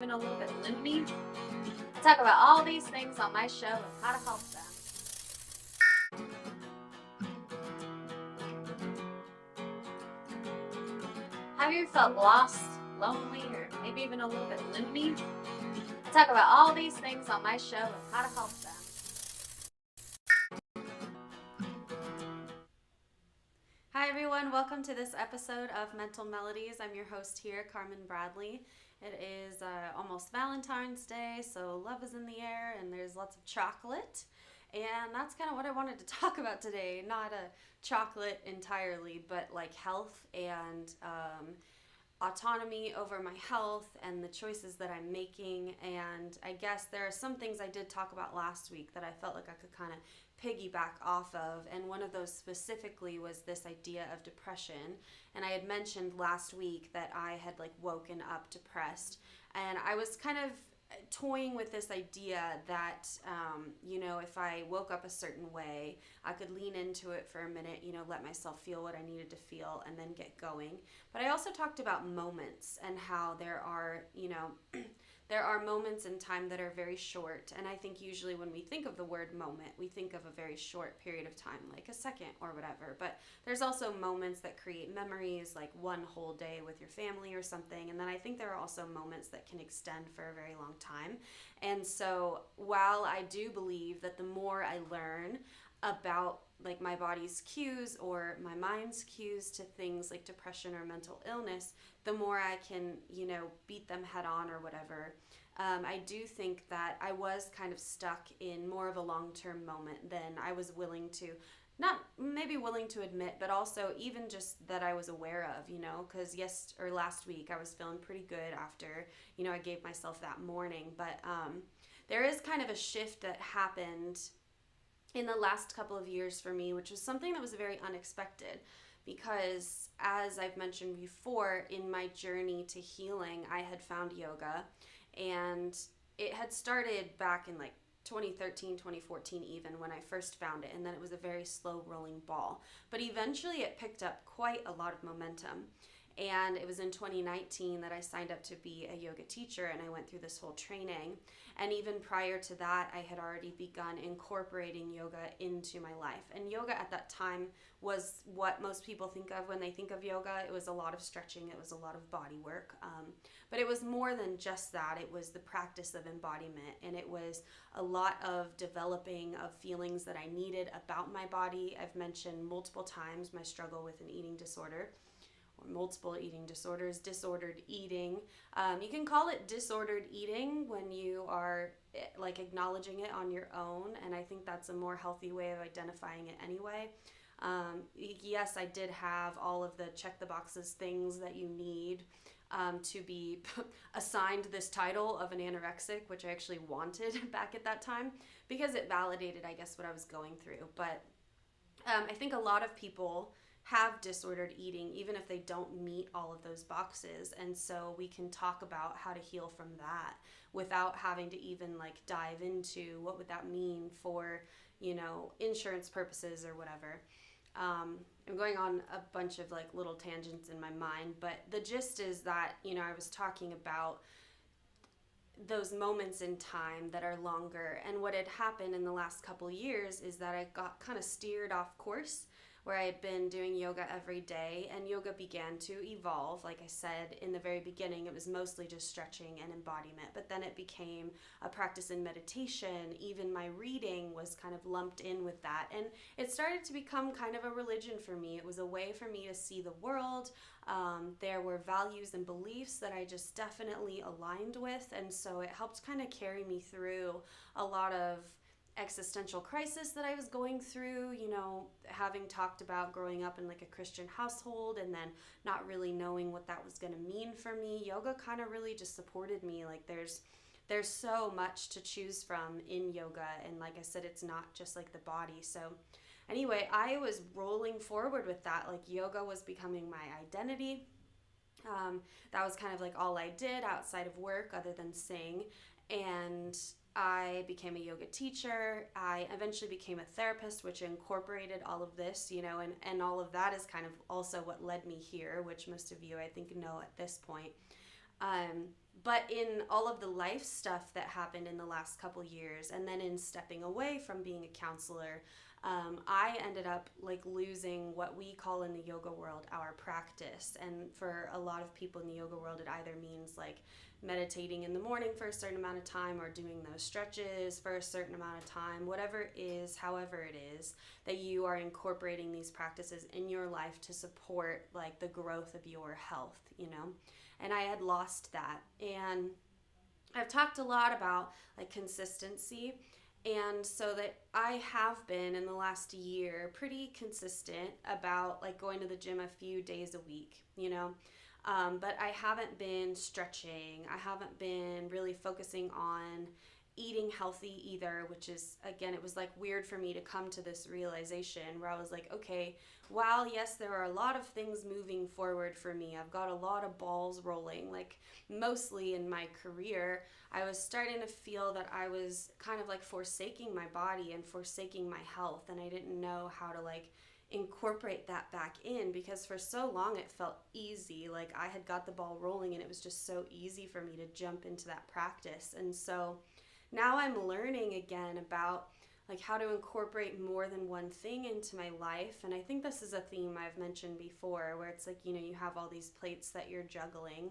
Even a little bit loony. I talk about all these things on my show and how to help them. Have you felt lost, lonely, or maybe even a little bit loony? I talk about all these things on my show and how to help them. Hi everyone, welcome to this episode of Mental Melodies. I'm your host here, Carmen Bradley. It is almost Valentine's Day, so love is in the air and there's lots of chocolate. And that's kind of what I wanted to talk about today. Not a chocolate entirely, but like health and autonomy over my health and the choices that I'm making. And I guess there are some things I did talk about last week that I felt like I could kind of piggyback off of, and one of those specifically was this idea of depression. And I had mentioned last week that I had like woken up depressed, and I was kind of toying with this idea that if I woke up a certain way, I could lean into it for a minute, let myself feel what I needed to feel and then get going. But I also talked about moments and how there are there are moments in time that are very short, and I think usually when we think of the word moment, we think of a very short period of time, like a second or whatever. But there's also moments that create memories, like one whole day with your family or something. And then I think there are also moments that can extend for a very long time. And so while I do believe that the more I learn about like my body's cues or my mind's cues to things like depression or mental illness, the more I can, beat them head on or whatever. I do think that I was kind of stuck in more of a long-term moment than I was willing to, not maybe willing to admit, but also even just that I was aware of, because last week I was feeling pretty good after, I gave myself that morning. But there is kind of a shift that happened in the last couple of years for me, which was something that was very unexpected, because as I've mentioned before, in my journey to healing, I had found yoga, and it had started back in like 2013, 2014 even, when I first found it, and then it was a very slow rolling ball. But eventually it picked up quite a lot of momentum. And it was in 2019 that I signed up to be a yoga teacher, and I went through this whole training. And even prior to that, I had already begun incorporating yoga into my life. And yoga at that time was what most people think of when they think of yoga. It was a lot of stretching, it was a lot of body work. But it was more than just that. It was the practice of embodiment, and it was a lot of developing of feelings that I needed about my body. I've mentioned multiple times my struggle with an eating disorder, or multiple eating disorders, disordered eating. You can call it disordered eating when you are like acknowledging it on your own, and I think that's a more healthy way of identifying it anyway. Yes, I did have all of the check the boxes things that you need to be assigned this title of an anorexic, which I actually wanted back at that time because it validated, I guess, what I was going through. But I think a lot of people have disordered eating even if they don't meet all of those boxes, and so we can talk about how to heal from that without having to even like dive into what would that mean for insurance purposes or whatever. I'm going on a bunch of like little tangents in my mind, but the gist is that I was talking about those moments in time that are longer, and what had happened in the last couple years is that I got kind of steered off course, where I had been doing yoga every day, and yoga began to evolve. Like I said, in the very beginning, it was mostly just stretching and embodiment, but then it became a practice in meditation. Even my reading was kind of lumped in with that, and it started to become kind of a religion for me. It was a way for me to see the world. There were values and beliefs that I just definitely aligned with, and so it helped kind of carry me through a lot of existential crisis that I was going through, having talked about growing up in like a Christian household and then not really knowing what that was going to mean for me. Yoga kind of really just supported me. Like there's so much to choose from in yoga, and like I said, it's not just like the body. So anyway, I was rolling forward with that. Like yoga was becoming my identity. That was kind of like all I did outside of work other than sing. And I became a yoga teacher. I eventually became a therapist, which incorporated all of this, and all of that is kind of also what led me here, which most of you, I think, know at this point. But in all of the life stuff that happened in the last couple years, and then in stepping away from being a counselor, I ended up like losing what we call in the yoga world our practice. And for a lot of people in the yoga world, it either means like meditating in the morning for a certain amount of time, or doing those stretches for a certain amount of time, whatever it is, however it is, that you are incorporating these practices in your life to support like the growth of your health, And I had lost that. And I've talked a lot about like consistency. And so that I have been in the last year pretty consistent about like going to the gym a few days a week. But I haven't been stretching. I haven't been really focusing on eating healthy either, which is, again, it was like weird for me to come to this realization where I was like, okay, while yes, there are a lot of things moving forward for me, I've got a lot of balls rolling, like mostly in my career, I was starting to feel that I was kind of like forsaking my body and forsaking my health, and I didn't know how to like incorporate that back in, because for so long it felt easy, like I had got the ball rolling and it was just so easy for me to jump into that practice. And so now I'm learning again about like how to incorporate more than one thing into my life. And I think this is a theme I've mentioned before, where it's like, you have all these plates that you're juggling.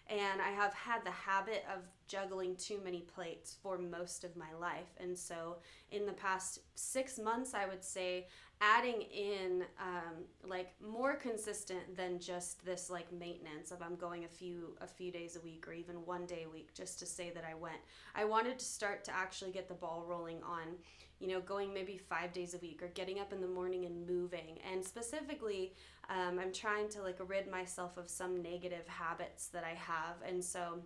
And I have had the habit of juggling too many plates for most of my life. And so in the past 6 months, I would say adding in like more consistent than just this like maintenance of I'm going a few days a week, or even one day a week, just to say that I went. I wanted to start to actually get the ball rolling on going maybe 5 days a week, or getting up in the morning and moving. And specifically, I'm trying to like rid myself of some negative habits that I have. And so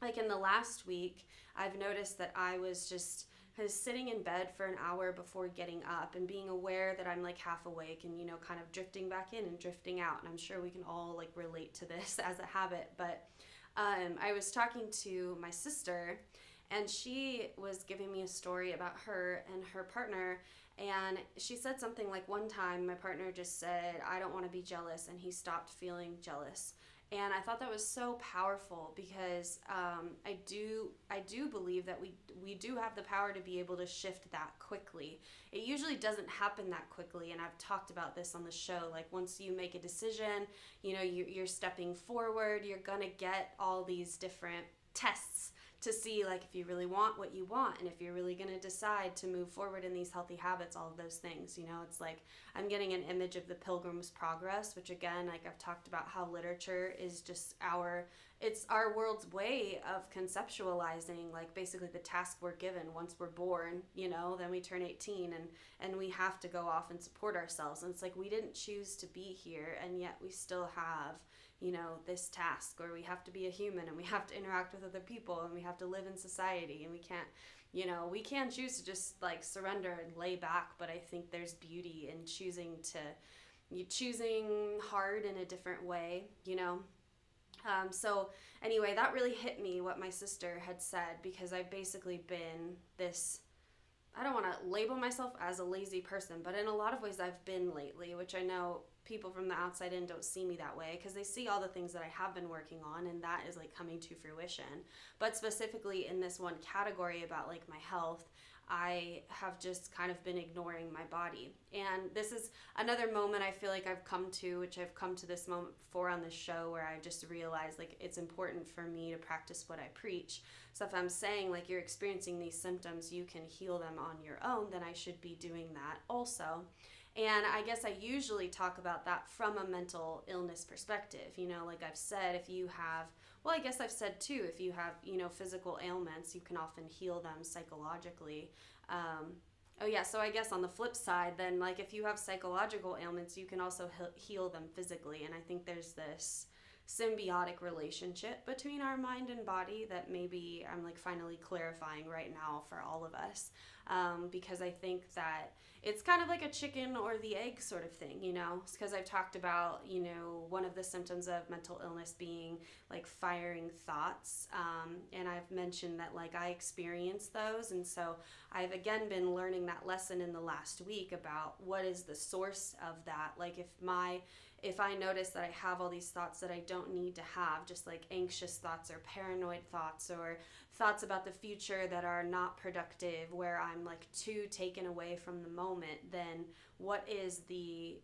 like in the last week, I've noticed that I was just kind of sitting in bed for an hour before getting up, and being aware that I'm like half awake and kind of drifting back in and drifting out. And I'm sure we can all like relate to this as a habit. But I was talking to my sister, and she was giving me a story about her and her partner. And she said something like, one time my partner just said, I don't want to be jealous, and he stopped feeling jealous. And I thought that was so powerful, because I do believe that we do have the power to be able to shift that quickly. It usually doesn't happen that quickly, and I've talked about this on the show. Like once you make a decision, you're stepping forward, you're gonna get all these different tests to see like if you really want what you want, and if you're really going to decide to move forward in these healthy habits, all of those things. It's like I'm getting an image of the Pilgrim's Progress, which again, like I've talked about how literature is just it's our world's way of conceptualizing like basically the task we're given once we're born, then we turn 18 and we have to go off and support ourselves. And it's like we didn't choose to be here, and yet we still have this task where we have to be a human, and we have to interact with other people, and we have to live in society, and we can't choose to just like surrender and lay back. But I think there's beauty in choosing hard in a different way. So anyway, that really hit me what my sister had said, because I've basically been this, I don't want to label myself as a lazy person, but in a lot of ways I've been lately, which I know people from the outside in don't see me that way, because they see all the things that I have been working on, and that is like coming to fruition. But specifically in this one category about like my health, I have just kind of been ignoring my body. And this is another moment I feel like I've come to, which I've come to this moment before on this show, where I've just realized like it's important for me to practice what I preach. So if I'm saying like you're experiencing these symptoms, you can heal them on your own, then I should be doing that also. And I guess I usually talk about that from a mental illness perspective. Like I've said, if you have, well, I guess I've said too, if you have, physical ailments, you can often heal them psychologically. So I guess on the flip side, then, like if you have psychological ailments, you can also heal them physically. And I think there's this symbiotic relationship between our mind and body that maybe I'm like finally clarifying right now for all of us. Because I think that it's kind of like a chicken or the egg sort of thing, because I've talked about, one of the symptoms of mental illness being like firing thoughts. And I've mentioned that like I experience those. And so I've again been learning that lesson in the last week about what is the source of that. Like if I notice that I have all these thoughts that I don't need to have, just like anxious thoughts or paranoid thoughts or thoughts about the future that are not productive, where I'm like too taken away from the moment, then what is the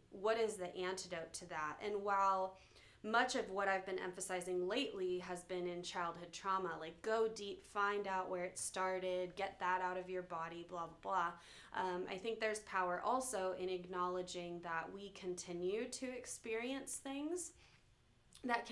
antidote to that? And while much of what I've been emphasizing lately has been in childhood trauma, like go deep, find out where it started, get that out of your body, blah, blah, blah. I think there's power also in acknowledging that we continue to experience things that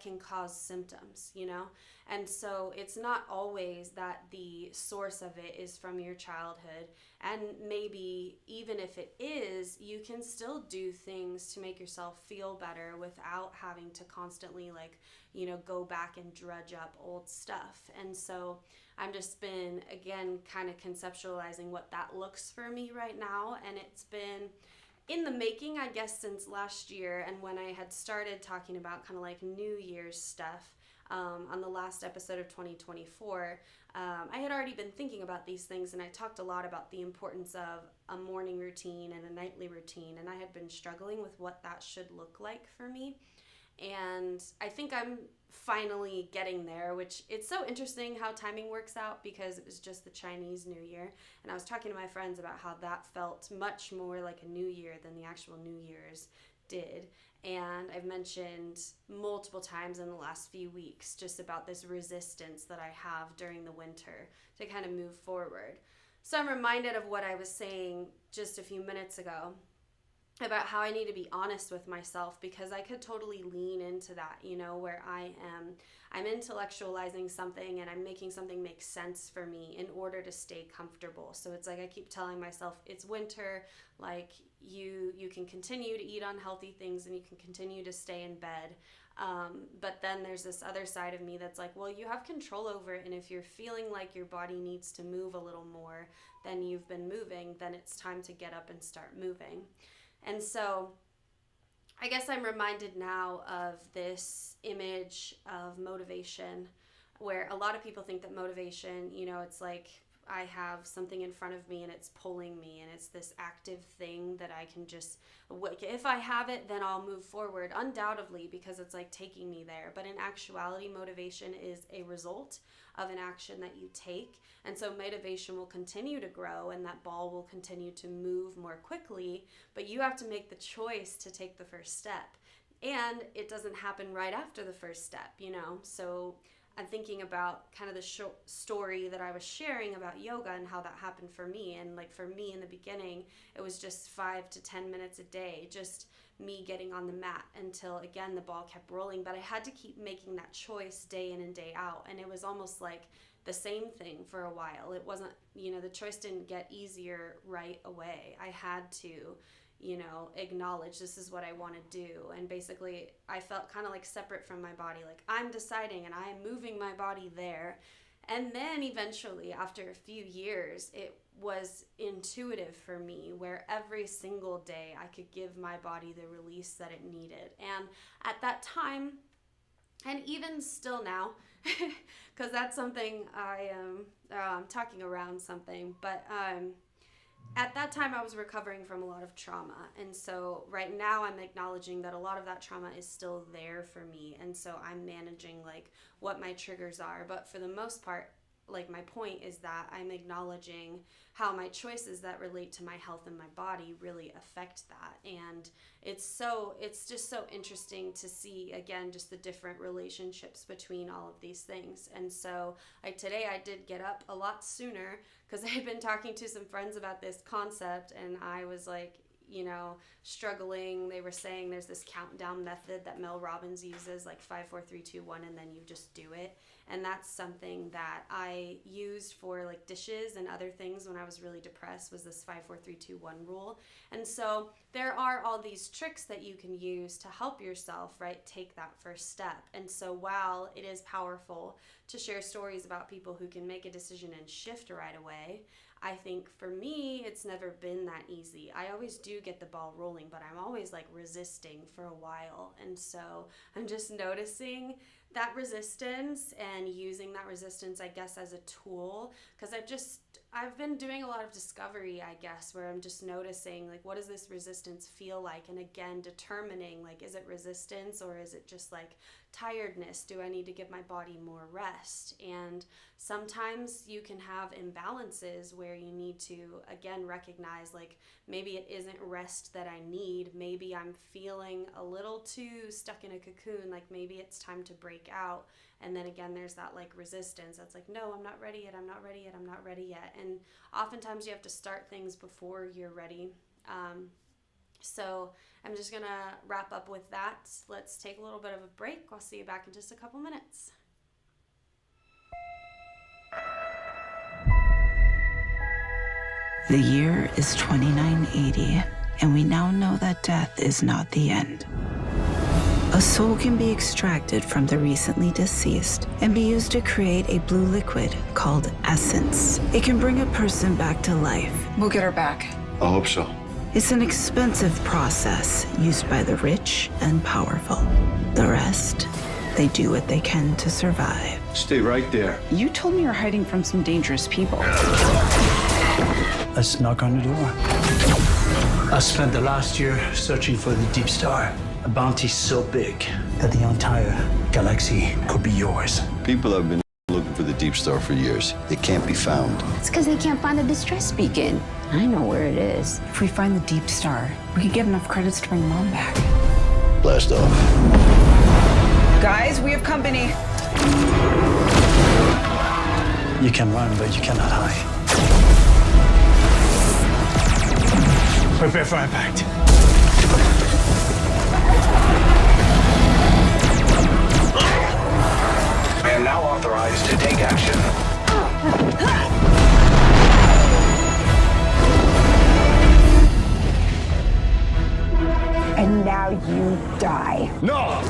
can cause symptoms, you know? And so it's not always that the source of it is from your childhood. And maybe even if it is, you can still do things to make yourself feel better without having to constantly, like, you know, go back and dredge up old stuff. And so I've just been, again, kind of conceptualizing what that looks for me right now. And it's been in the making, I guess, since last year. And when I had started talking about kind of like New Year's stuff on the last episode of 2024, I had already been thinking about these things, and I talked a lot about the importance of a morning routine and a nightly routine, and I had been struggling with what that should look like for me. And I think I'm finally getting there, which it's so interesting how timing works out, because it was just the Chinese New Year. And I was talking to my friends about how that felt much more like a new year than the actual New Year's did. And I've mentioned multiple times in the last few weeks just about this resistance that I have during the winter to kind of move forward. So I'm reminded of what I was saying just a few minutes ago about how I need to be honest with myself, because I could totally lean into that, you know, where I'm intellectualizing something and I'm making something make sense for me in order to stay comfortable. So it's like I keep telling myself it's winter, like you can continue to eat unhealthy things and you can continue to stay in bed. But then there's this other side of me that's like, well, you have control over it. And if you're feeling like your body needs to move a little more than you've been moving, then it's time to get up and start moving. And so I guess I'm reminded now of this image of motivation, where a lot of people think that motivation, you know, it's like I have something in front of me and it's pulling me, and it's this active thing that I can just, if I have it, then I'll move forward, undoubtedly, because it's like taking me there. But in actuality, motivation is a result of an action that you take. And so motivation will continue to grow and that ball will continue to move more quickly, but you have to make the choice to take the first step. And it doesn't happen right after the first step, you know? So I'm thinking about kind of the story that I was sharing about yoga and how that happened for me. And like for me in the beginning, it was just 5 to 10 minutes a day, just me getting on the mat until, again, the ball kept rolling. But I had to keep making that choice day in and day out. And it was almost like the same thing for a while. It wasn't, you know, the choice didn't get easier right away. I had to, you know, acknowledge this is what I want to do. And basically I felt kind of like separate from my body, like I'm deciding and I'm moving my body there. And then eventually, after a few years, it was intuitive for me, where every single day I could give my body the release that it needed. And at that time, and even still now, because that's something I'm talking around something, but at that time I was recovering from a lot of trauma. And so right now I'm acknowledging that a lot of that trauma is still there for me. And so I'm managing like what my triggers are. But for the most part, like my point is that I'm acknowledging how my choices that relate to my health and my body really affect that. And it's just so interesting to see, again, just the different relationships between all of these things. And so like today I did get up a lot sooner because I had been talking to some friends about this concept, and I was like, you know, struggling. They were saying there's this countdown method that Mel Robbins uses, like 5, 4, 3, 2, 1, and then you just do it. And that's something that I used for like dishes and other things when I was really depressed, was this 5, 4, 3, 2, 1 rule. And so there are all these tricks that you can use to help yourself, right, take that first step. And so while it is powerful to share stories about people who can make a decision and shift right away, I think for me, it's never been that easy. I always do get the ball rolling, but I'm always like resisting for a while. And so I'm just noticing that resistance and using that resistance, I guess, as a tool, because I've been doing a lot of discovery, I guess, where I'm just noticing, like, what does this resistance feel like? And again, determining, like, is it resistance or is it just like tiredness? Do I need to give my body more rest? And sometimes you can have imbalances where you need to, again, recognize, like, maybe it isn't rest that I need. Maybe I'm feeling a little too stuck in a cocoon. Like, maybe it's time to break out. And then again, there's that like resistance that's like, no, I'm not ready yet, I'm not ready yet, I'm not ready yet. And oftentimes you have to start things before you're ready. So I'm just gonna wrap up with that. Let's take a little bit of a break. I'll see you back in just a couple minutes. The year is 2980, and we now know that death is not the end. A soul can be extracted from the recently deceased and be used to create a blue liquid called essence. It can bring a person back to life. We'll get her back. I hope so. It's an expensive process used by the rich and powerful. The rest, they do what they can to survive. Stay right there. You told me you're hiding from some dangerous people. Let's knock on the door. I spent the last year searching for the Deep Star. A bounty so big that the entire galaxy could be yours. People have been looking for the Deep Star for years. It can't be found. It's because they can't find the distress beacon. I know where it is. If we find the Deep Star, we could get enough credits to bring Mom back. Blast off. Guys, we have company. You can run, but you cannot hide. Prepare for impact. I am now authorized to take action. And now you die. No!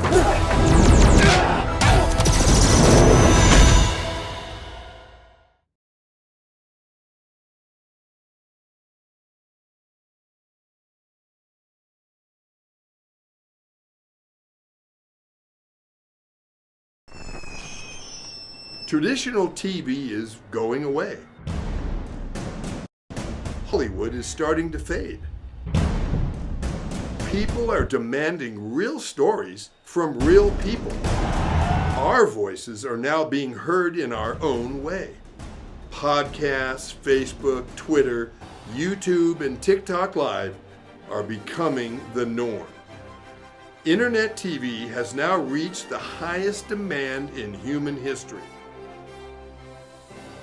Traditional TV is going away. Hollywood is starting to fade. People are demanding real stories from real people. Our voices are now being heard in our own way. Podcasts, Facebook, Twitter, YouTube, and TikTok Live are becoming the norm. Internet TV has now reached the highest demand in human history.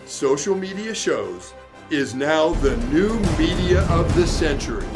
Social media shows is now the new media of the century.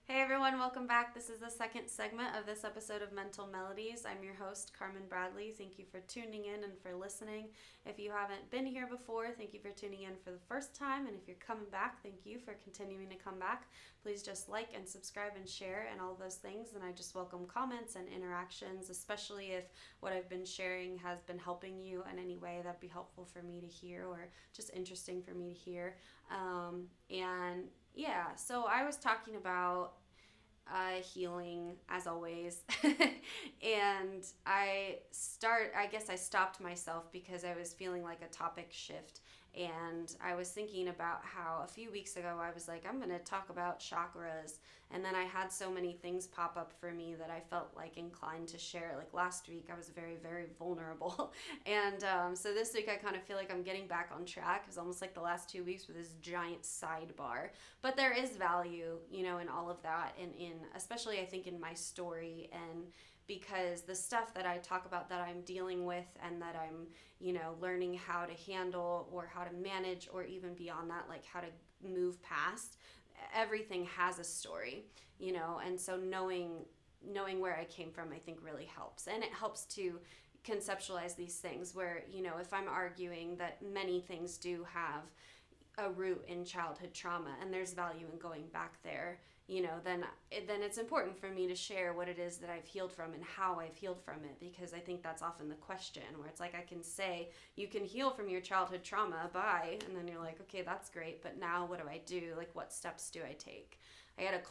Hey everyone, welcome back. This is the second segment of this episode of Mental Melodies. I'm your host, Carmen Bradley. Thank you for tuning in and for listening. If you haven't been here before, thank you for tuning in for the first time. And if you're coming back, thank you for continuing to come back. Please just like and subscribe and share and all those things. And I just welcome comments and interactions, especially if what I've been sharing has been helping you in any way. That'd be helpful for me to hear or just interesting for me to hear. So I was talking about healing as always and I stopped myself because I was feeling like a topic shift, and I was thinking about how a few weeks ago I was like, I'm going to talk about chakras, and then I had so many things pop up for me that I felt like inclined to share. Like last week I was very, very vulnerable, and so this week I kind of feel like I'm getting back on track. It was almost like the last 2 weeks with this giant sidebar, but there is value, in all of that, and in especially I think in my story, and because the stuff that I talk about that I'm dealing with and that I'm, learning how to handle or how to manage, or even beyond that, like how to move past, everything has a story, and so knowing where I came from, I think really helps. And it helps to conceptualize these things where, if I'm arguing that many things do have a root in childhood trauma and there's value in going back there, then it's important for me to share what it is that I've healed from and how I've healed from it, because I think that's often the question, where it's like I can say, you can heal from your childhood trauma, bye, and then you're like, okay, that's great, but now what do I do? Like, what steps do I take? I had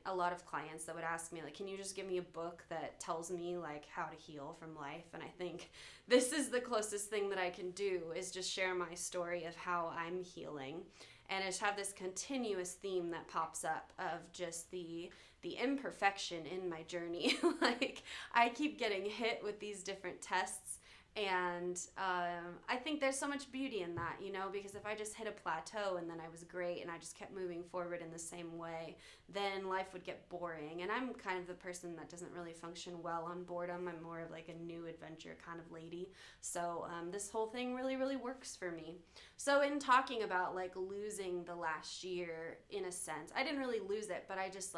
a lot of clients that would ask me, like, can you just give me a book that tells me like how to heal from life? And I think this is the closest thing that I can do, is just share my story of how I'm healing. And I just have this continuous theme that pops up of just the imperfection in my journey. Like, I keep getting hit with these different tests, and I think there's so much beauty in that, because if I just hit a plateau and then I was great and I just kept moving forward in the same way, then life would get boring. And I'm kind of the person that doesn't really function well on boredom. I'm more of like a new adventure kind of lady. So this whole thing really, really works for me. So in talking about like losing the last year, in a sense, I didn't really lose it, but I just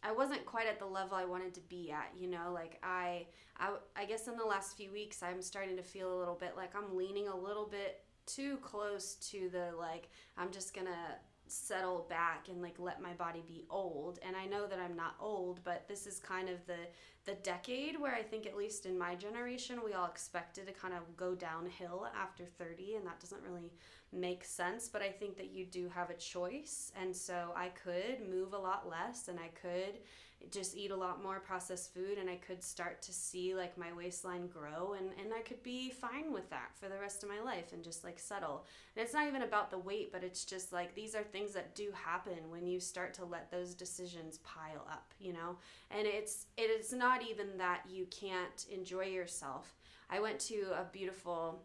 I wasn't quite at the level I wanted to be at, like I guess in the last few weeks, I'm starting to feel a little bit like I'm leaning a little bit too close to the, like, I'm just gonna settle back and like let my body be old. And I know that I'm not old, but this is kind of the decade where I think, at least in my generation, we all expected to kind of go downhill after 30, and that doesn't really make sense. But I think that you do have a choice, and so I could move a lot less, and I could just eat a lot more processed food, and I could start to see like my waistline grow, and I could be fine with that for the rest of my life and just like settle. And it's not even about the weight, but it's just like, these are things that do happen when you start to let those decisions pile up, and it is not even that you can't enjoy yourself. I went to a beautiful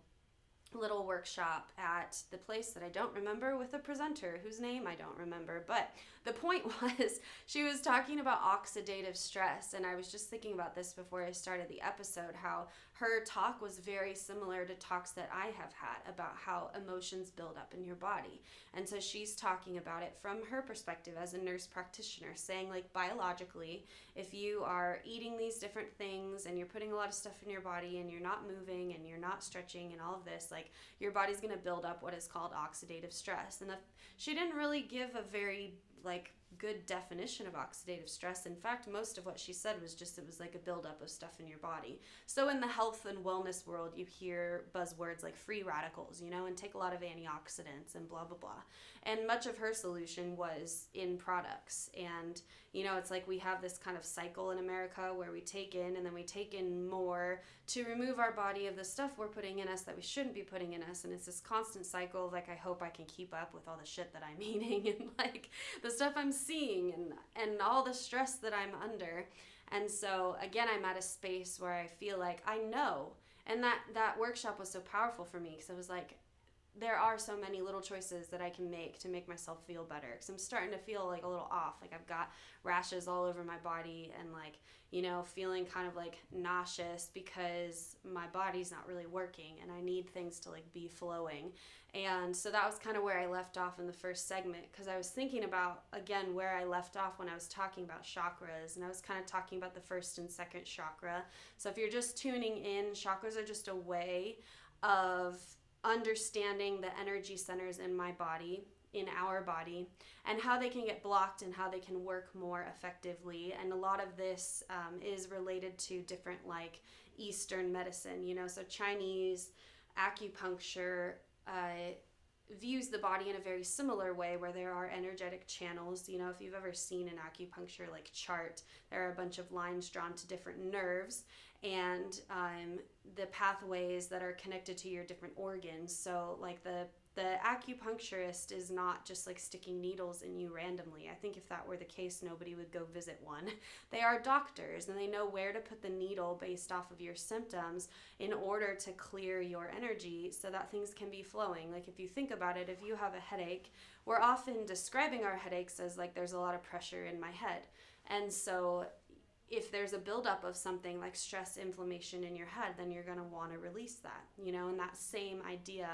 little workshop at the place that I don't remember, with a presenter whose name I don't remember, but the point was, she was talking about oxidative stress, and I was just thinking about this before I started the episode, how her talk was very similar to talks that I have had about how emotions build up in your body. And so she's talking about it from her perspective as a nurse practitioner, saying like, biologically, if you are eating these different things and you're putting a lot of stuff in your body and you're not moving and you're not stretching and all of this, like, your body's going to build up what is called oxidative stress. And she didn't really give a very like good definition of oxidative stress. In fact, most of what she said was just, it was like a buildup of stuff in your body. So in the health and wellness world, you hear buzzwords like free radicals, and take a lot of antioxidants and blah, blah, blah. And much of her solution was in products. And, it's like we have this kind of cycle in America where we take in, and then we take in more to remove our body of the stuff we're putting in us that we shouldn't be putting in us. And it's this constant cycle of like, I hope I can keep up with all the shit that I'm eating and like the stuff I'm seeing and all the stress that I'm under. And so again, I'm at a space where I feel like I know. And that workshop was so powerful for me, because it was like, there are so many little choices that I can make to make myself feel better, because I'm starting to feel like a little off. Like, I've got rashes all over my body, and like, feeling kind of like nauseous because my body's not really working, and I need things to like be flowing. And so that was kind of where I left off in the first segment, because I was thinking about, again, where I left off when I was talking about chakras, and I was kind of talking about the first and second chakra. So if you're just tuning in, chakras are just a way of understanding the energy centers in my body, in our body, and how they can get blocked and how they can work more effectively. And a lot of this is related to different like Eastern medicine, so Chinese acupuncture views the body in a very similar way, where there are energetic channels. If you've ever seen an acupuncture like chart, there are a bunch of lines drawn to different nerves and the pathways that are connected to your different organs. So like the acupuncturist is not just like sticking needles in you randomly. I think if that were the case, nobody would go visit one. They are doctors, and they know where to put the needle based off of your symptoms in order to clear your energy so that things can be flowing. Like, if you think about it, if you have a headache, we're often describing our headaches as like, there's a lot of pressure in my head. And so if there's a buildup of something like stress, inflammation in your head, then you're going to want to release that, and that same idea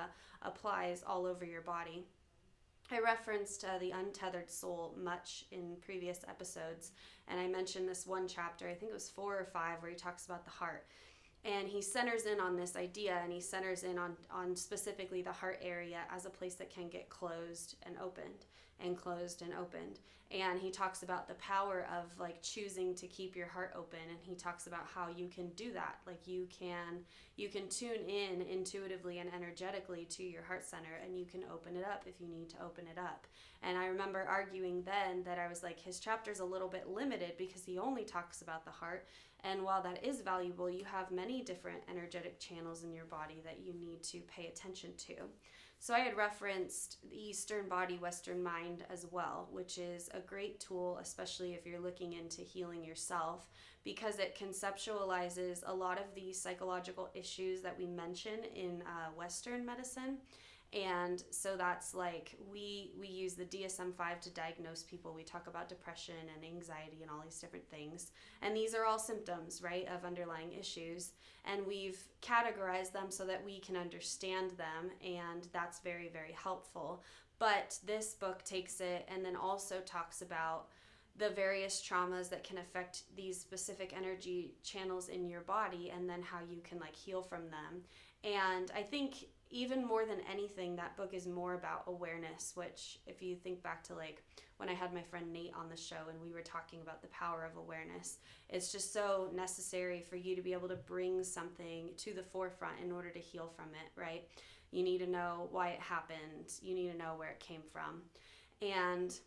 applies all over your body. I referenced the untethered soul much in previous episodes, and I mentioned this one chapter, I think it was 4 or 5, where he talks about the heart. And he centers in on this idea, and he centers in on specifically the heart area as a place that can get closed and opened. and closed and opened. And he talks about the power of like choosing to keep your heart open, and he talks about how you can do that. Like you can tune in intuitively and energetically to your heart center, and you can open it up if you need to open it up. And I remember arguing then that I was like, his chapter's a little bit limited because he only talks about the heart. And while that is valuable, you have many different energetic channels in your body that you need to pay attention to. So I had referenced the Eastern Body, Western Mind as well, which is a great tool, especially if you're looking into healing yourself, because it conceptualizes a lot of the psychological issues that we mention in Western medicine. And so that's like, we use the DSM-5 to diagnose people. We talk about depression and anxiety and all these different things. And these are all symptoms, right, of underlying issues. And we've categorized them so that we can understand them. And that's very, very helpful. But this book takes it and then also talks about the various traumas that can affect these specific energy channels in your body, and then how you can like heal from them. And I think even more than anything, that book is more about awareness, which if you think back to like when I had my friend Nate on the show and we were talking about the power of awareness, it's just so necessary for you to be able to bring something to the forefront in order to heal from it, right? You need to know why it happened. You need to know where it came from. And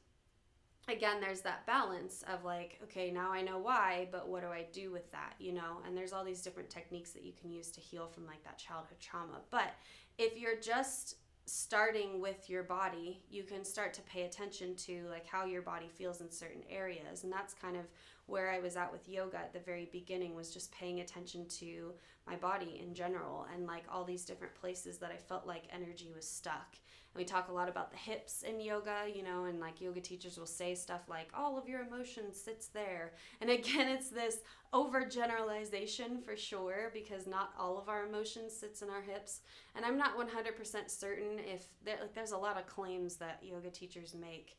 again, there's that balance of like, okay, now I know why, but what do I do with that, you know? And there's all these different techniques that you can use to heal from like that childhood trauma. But if you're just starting with your body, you can start to pay attention to like how your body feels in certain areas. And that's kind of where I was at with yoga at the very beginning, was just paying attention to my body in general and like all these different places that I felt like energy was stuck. And we talk a lot about the hips in yoga, you know, and like yoga teachers will say stuff like all of your emotion sits there. And again, it's this overgeneralization for sure, because not all of our emotions sits in our hips. And I'm not 100% certain if there's a lot of claims that yoga teachers make,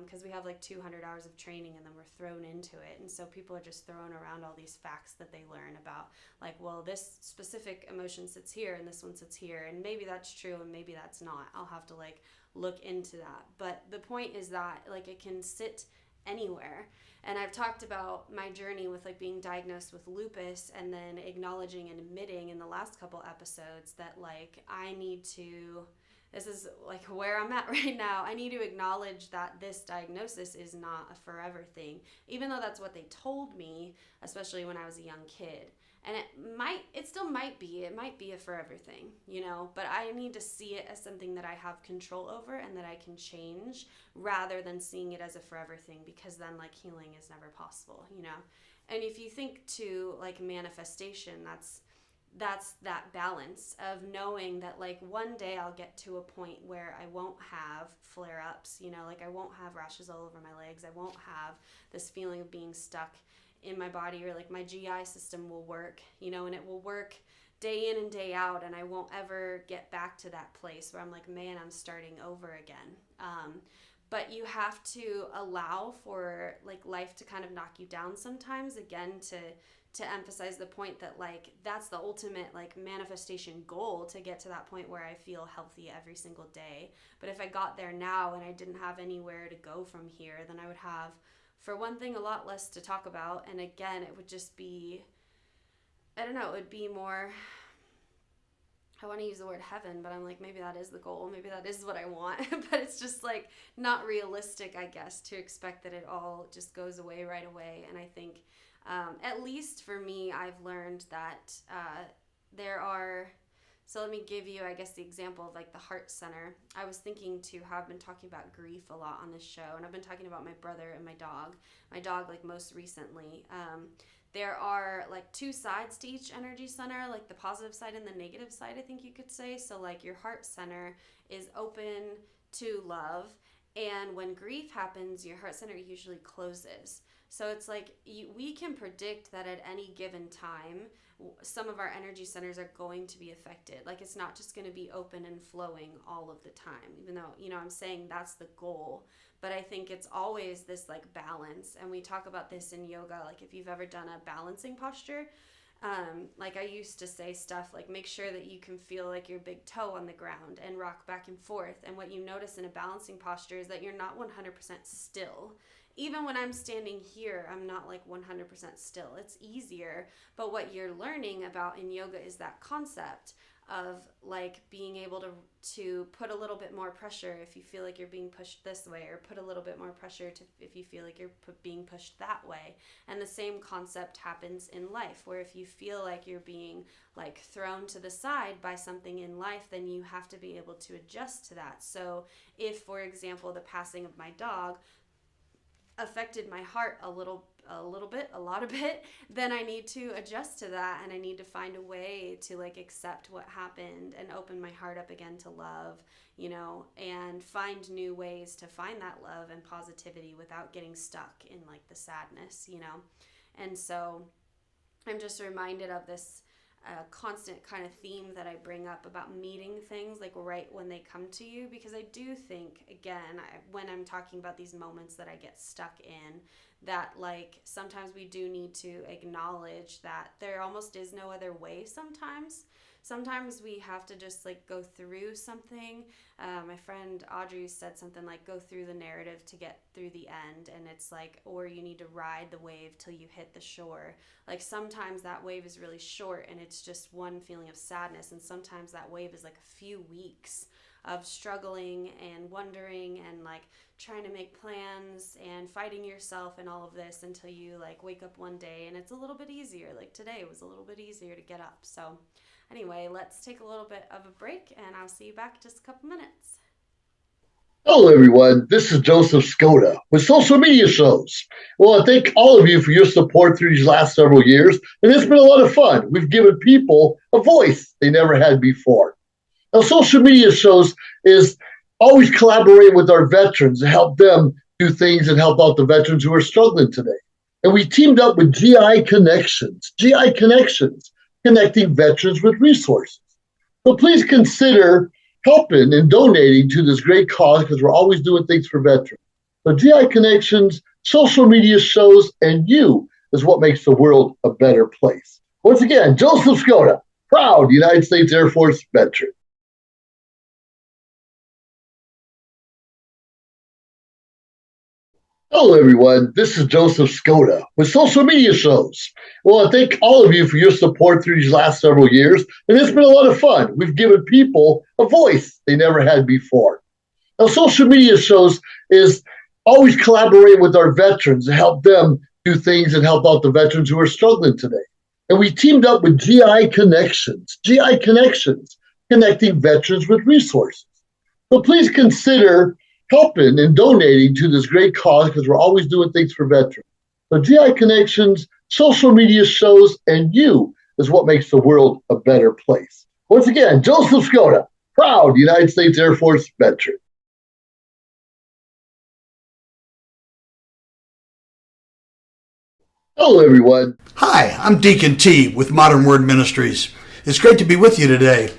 because we have like 200 hours of training and then we're thrown into it. And so people are just throwing around all these facts that they learn about like, well, this specific emotion sits here and this one sits here. And maybe that's true and maybe that's not. I'll have to like look into that. But the point is that like it can sit anywhere. And I've talked about my journey with like being diagnosed with lupus, and then acknowledging and admitting in the last couple episodes that like I need to, this is like where I'm at right now, I need to acknowledge that this diagnosis is not a forever thing, even though that's what they told me, especially when I was a young kid. And it still might be a forever thing, you know, but I need to see it as something that I have control over and that I can change, rather than seeing it as a forever thing, because then like healing is never possible, you know. And if you think to like manifestation, that's that balance of knowing that like one day I'll get to a point where I won't have flare-ups, you know, like I won't have rashes all over my legs, I won't have this feeling of being stuck in my body, or like my GI system will work, you know, and it will work day in and day out, and I won't ever get back to that place where I'm like, man, I'm starting over again. But you have to allow for like life to kind of knock you down sometimes, again, to emphasize the point that like that's the ultimate like manifestation goal, to get to that point where I feel healthy every single day. But if I got there now and I didn't have anywhere to go from here, then I would have, for one thing, a lot less to talk about. And again, it would just be, I don't know, it would be more, I want to use the word heaven, but I'm like, maybe that is the goal. Maybe that is what I want. But it's just like not realistic, I guess, to expect that it all just goes away right away. And I think, at least for me, I've learned that there are, so let me give you, I guess, the example of like the heart center. I was thinking to how I've been talking about grief a lot on this show, and I've been talking about my brother and my dog. My dog, like most recently. There are like two sides to each energy center, like the positive side and the negative side, I think you could say. So like your heart center is open to love, and when grief happens, your heart center usually closes. So it's like we can predict that at any given time, some of our energy centers are going to be affected. Like it's not just going to be open and flowing all of the time, even though, you know, I'm saying that's the goal. But I think it's always this like balance. And we talk about this in yoga. Like if you've ever done a balancing posture, Like I used to say stuff like, make sure that you can feel like your big toe on the ground and rock back and forth. And what you notice in a balancing posture is that you're not 100% still. Even when I'm standing here, I'm not like 100% still. It's easier. But what you're learning about in yoga is that concept of like being able to put a little bit more pressure if you feel like you're being pushed this way, or put a little bit more pressure if you feel like you're being pushed that way. And the same concept happens in life, where if you feel like you're being like thrown to the side by something in life, then you have to be able to adjust to that. So if, for example, the passing of my dog affected my heart a lot of bit, then I need to adjust to that, and I need to find a way to like accept what happened and open my heart up again to love, and find new ways to find that love and positivity without getting stuck in like the sadness, And so I'm just reminded of this constant kind of theme that I bring up about meeting things like right when they come to you, because I do think, again, when I'm talking about these moments that I get stuck in, that like sometimes we do need to acknowledge that there almost is no other way sometimes we have to just like go through something. My friend Audrey said something like, go through the narrative to get through the end. And it's like, or you need to ride the wave till you hit the shore. Like sometimes that wave is really short and it's just one feeling of sadness. And sometimes that wave is like a few weeks of struggling and wondering and like trying to make plans and fighting yourself and all of this until you like wake up one day and it's a little bit easier. Like today was a little bit easier to get up. So anyway, let's take a little bit of a break and I'll see you back in just a couple minutes. Hello, everyone. This is Joseph Skoda with Social Media Shows. Well, I thank all of you for your support through these last several years, and it's been a lot of fun. We've given people a voice they never had before. Now, Social Media Shows is always collaborating with our veterans to help them do things and help out the veterans who are struggling today. And we teamed up with GI Connections, connecting veterans with resources. So please consider helping and donating to this great cause, because we're always doing things for veterans. So GI Connections, Social Media Shows, and you is what makes the world a better place. Once again, Joseph Skoda, proud United States Air Force veteran. Hello, everyone. This is Joseph Skoda with Social Media Shows. Well, I thank all of you for your support through these last several years, and it's been a lot of fun. We've given people a voice they never had before. Now, Social Media Shows is always collaborating with our veterans to help them do things and help out the veterans who are struggling today. And we teamed up with GI Connections, connecting veterans with resources. So please consider helping and donating to this great cause, because we're always doing things for veterans. So GI Connections, Social Media Shows, and you is what makes the world a better place. Once again, Joseph Skoda, proud United States Air Force veteran. Hello, everyone. Hi, I'm Deacon T with Modern Word Ministries. It's great to be with you today.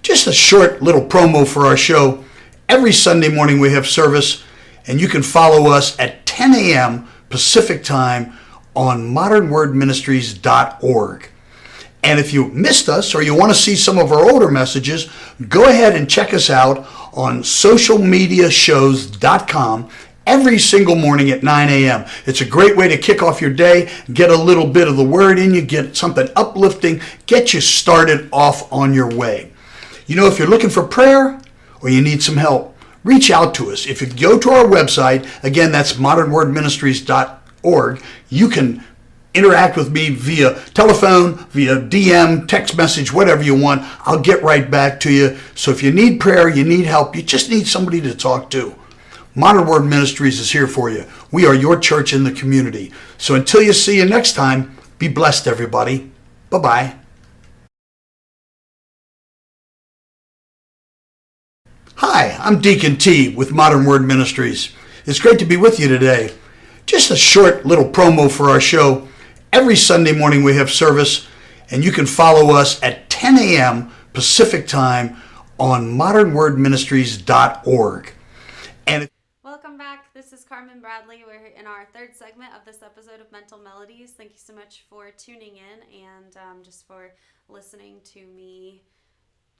Just a short little promo for our show. Every Sunday morning we have service, and you can follow us at 10 a.m. Pacific time on modernwordministries.org. And if you missed us or you want to see some of our older messages, go ahead and check us out on socialmediashows.com every single morning at 9 a.m. It's a great way to kick off your day, get a little bit of the word in you, get something uplifting, get you started off on your way. If you're looking for prayer, or you need some help, reach out to us. If you go to our website, again, that's modernwordministries.org, you can interact with me via telephone, via DM, text message, whatever you want. I'll get right back to you. So if you need prayer, you need help, you just need somebody to talk to, Modern Word Ministries is here for you. We are your church in the community. So until you see you next time, be blessed, everybody. Bye-bye. Hi, I'm Deacon T with Modern Word Ministries. It's great to be with you today. Just a short little promo for our show. Every Sunday morning we have service, and you can follow us at 10 a.m. Pacific time on modernwordministries.org. Welcome back. This is Carmen Bradley. We're in our third segment of this episode of Mental Melodies. Thank you so much for tuning in and just for listening to me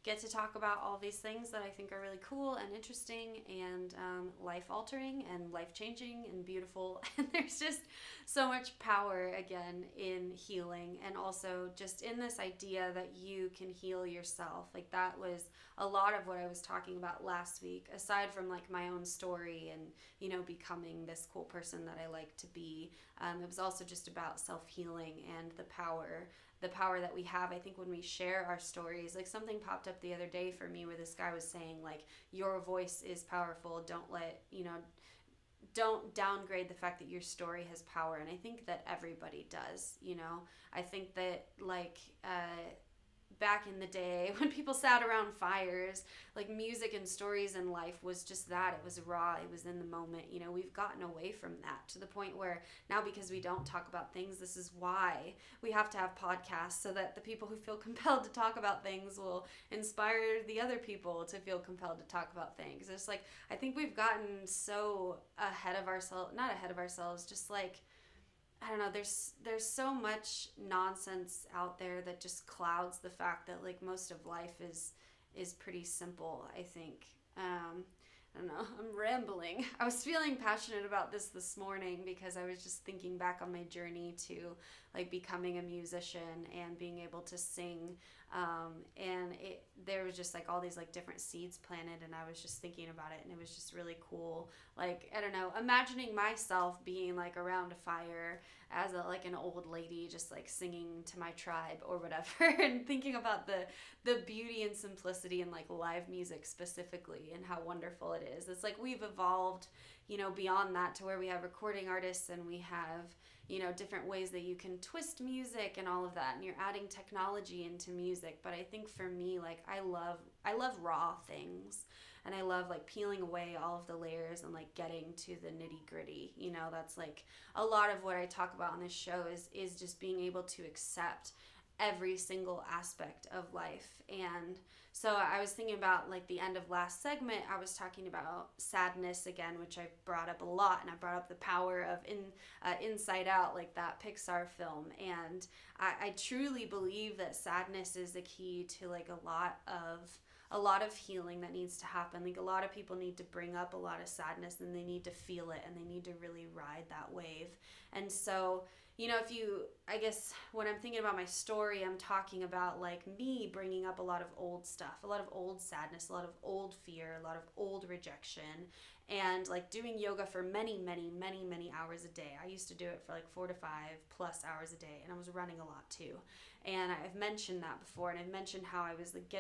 get to talk about all these things that I think are really cool and interesting and life-altering and life-changing and beautiful. And there's just so much power, again, in healing, and also just in this idea that you can heal yourself. Like, that was a lot of what I was talking about last week, aside from like my own story and, you know, becoming this cool person that I like to be. It was also just about self-healing and the power that we have, I think, when we share our stories. Like, something popped up the other day for me where this guy was saying, like, your voice is powerful. Don't downgrade the fact that your story has power. And I think that everybody does, you know. I think that, like, back in the day when people sat around fires, like, music and stories in life was just that. It was raw. It was in the moment. You know, we've gotten away from that to the point where now, because we don't talk about things, this is why we have to have podcasts, so that the people who feel compelled to talk about things will inspire the other people to feel compelled to talk about things. It's like, I think we've gotten so ahead of ourselves, not ahead of ourselves, just like, I don't know, there's so much nonsense out there that just clouds the fact that, like, most of life is pretty simple, I think. I don't know, I'm rambling. I was feeling passionate about this morning because I was just thinking back on my journey to, like, becoming a musician and being able to sing. And there was just, like, all these, like, different seeds planted, and I was just thinking about it, and it was just really cool. Like, I don't know, imagining myself being, like, around a fire as an old lady, just, like, singing to my tribe or whatever, and thinking about the beauty and simplicity in, like, live music specifically, and how wonderful it is. It's like we've evolved, you know, beyond that, to where we have recording artists and we have, you know, different ways that you can twist music and all of that, and you're adding technology into music. But I think for me, like, I love raw things, and I love, like, peeling away all of the layers and, like, getting to the nitty gritty. You know, that's, like, a lot of what I talk about on this show is just being able to accept every single aspect of life. And so I was thinking about, like, the end of last segment, I was talking about sadness again, which I brought up a lot, and I brought up the power of Inside Out, like that Pixar film. And I truly believe that sadness is the key to, like, a lot of healing that needs to happen. Like, a lot of people need to bring up a lot of sadness, and they need to feel it, and they need to really ride that wave. And so, you know, I guess when I'm thinking about my story, I'm talking about, like, me bringing up a lot of old stuff, a lot of old sadness, a lot of old fear, a lot of old rejection, and, like, doing yoga for many, many, many, many hours a day. I used to do it for, like, 4 to 5 plus hours a day, and I was running a lot too. And I've mentioned that before, and I've mentioned how I was, like,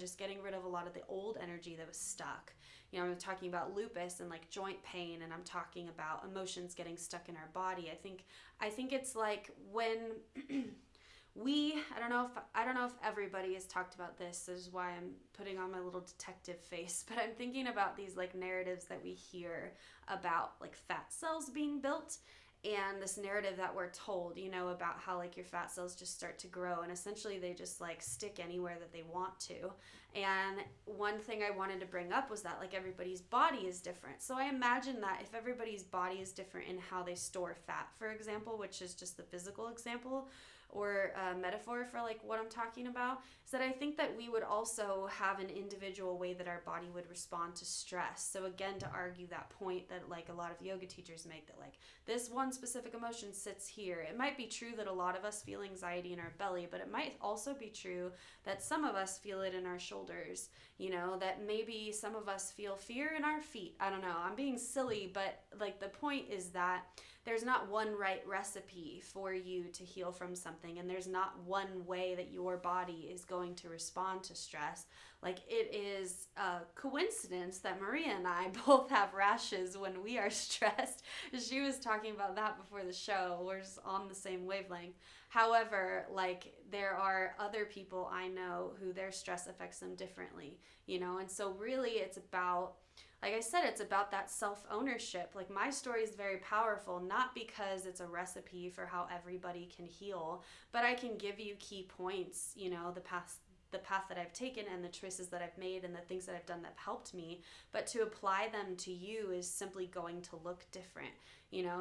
just getting rid of a lot of the old energy that was stuck. You know, I'm talking about lupus and, like, joint pain, and I'm talking about emotions getting stuck in our body. I think it's like when I don't know if everybody has talked about this. This is why I'm putting on my little detective face, but I'm thinking about these, like, narratives that we hear about, like, fat cells being built. And this narrative that we're told, you know, about how, like, your fat cells just start to grow, and essentially they just, like, stick anywhere that they want to. And one thing I wanted to bring up was that, like, everybody's body is different. So I imagine that if everybody's body is different in how they store fat, for example, which is just the physical example or metaphor for, like, what I'm talking about, is that I think that we would also have an individual way that our body would respond to stress. So again, to argue that point that, like, a lot of yoga teachers make, that, like, this one specific emotion sits here. It might be true that a lot of us feel anxiety in our belly, but it might also be true that some of us feel it in our shoulders, you know, that maybe some of us feel fear in our feet. I don't know, I'm being silly, but, like, the point is that there's not one right recipe for you to heal from something, and there's not one way that your body is going to respond to stress. Like, it is a coincidence that Maria and I both have rashes when we are stressed. She was talking about that before the show. We're just on the same wavelength. However, like, there are other people I know who their stress affects them differently, you know, and so really it's about, like I said, it's about that self-ownership. Like, my story is very powerful, not because it's a recipe for how everybody can heal, but I can give you key points, you know, the the path that I've taken and the choices that I've made and the things that I've done that have helped me, but to apply them to you is simply going to look different,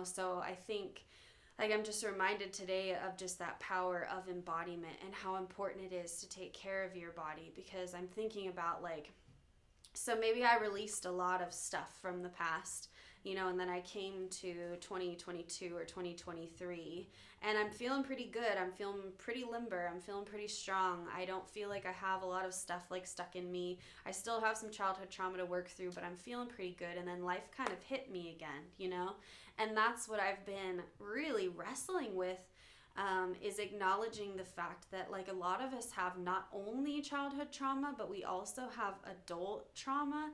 So I think, like, I'm just reminded today of just that power of embodiment and how important it is to take care of your body, because I'm thinking about, like, so maybe I released a lot of stuff from the past, and then I came to 2022 or 2023 and I'm feeling pretty good. I'm feeling pretty limber. I'm feeling pretty strong. I don't feel like I have a lot of stuff like stuck in me. I still have some childhood trauma to work through, but I'm feeling pretty good. And then life kind of hit me again, And that's what I've been really wrestling with, is acknowledging the fact that, like, a lot of us have not only childhood trauma, but we also have adult trauma.